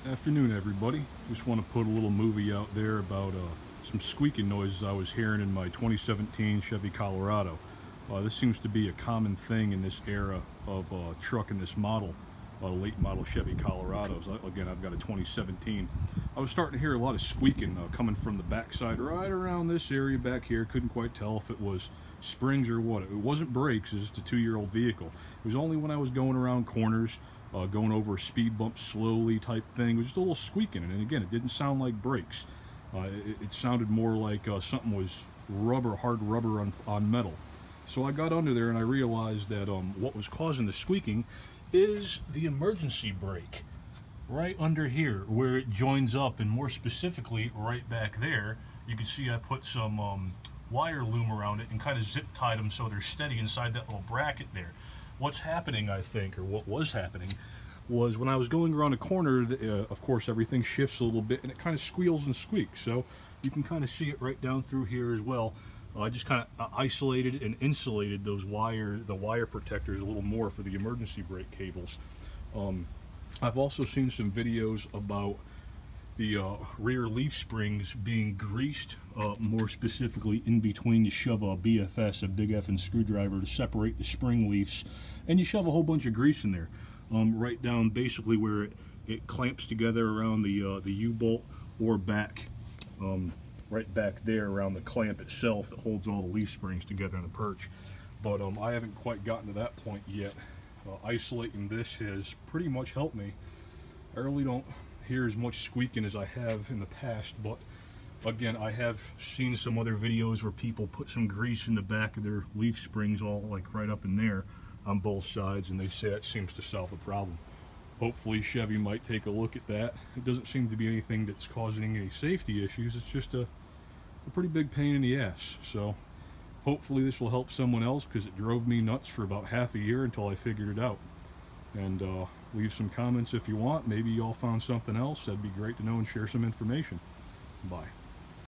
Afternoon, everybody. Just want to put a little movie out there about some squeaking noises I was hearing in my 2017 Chevy Colorado. This seems to be a common thing in this era of truck in this model, late model Chevy Colorados. Again, I've got a 2017. I was starting to hear a lot of squeaking coming from the backside right around this area back here. Couldn't quite tell if it was springs or what. It wasn't brakes. It's just a 2-year-old vehicle. It was only when I was going around corners, going over a speed bump slowly type thing. It was just a little squeaking, and again, it didn't sound like brakes. It sounded more like something was hard rubber on metal. So I got under there and I realized that what was causing the squeaking is the emergency brake right under here where it joins up, and more specifically right back there. You can see I put some wire loom around it and kind of zip tied them so they're steady inside that little bracket there. What's happening, I think, or what was happening, was when I was going around a corner, of course everything shifts a little bit and it kind of squeals and squeaks. So you can kind of see it right down through here as well. I just kind of isolated and insulated the wire protectors a little more for the emergency brake cables. I've also seen some videos about the rear leaf springs being greased, more specifically in between. You shove a BFS, a big effing screwdriver, to separate the spring leaves, and you shove a whole bunch of grease in there, right down basically where it clamps together around the U-bolt, or back, right back there around the clamp itself that holds all the leaf springs together in the perch. But I haven't quite gotten to that point yet. Isolating this has pretty much helped me. I really don't hear as much squeaking as I have in the past, but again, I have seen some other videos where people put some grease in the back of their leaf springs, all like right up in there on both sides, and they say that seems to solve the problem. Hopefully Chevy might take a look at that. It doesn't seem to be anything that's causing any safety issues. It's just a pretty big pain in the ass. So hopefully this will help someone else, because it drove me nuts for about half a year until I figured it out. And leave some comments if you want. Maybe you all found something else. That'd be great to know and share some information. Bye.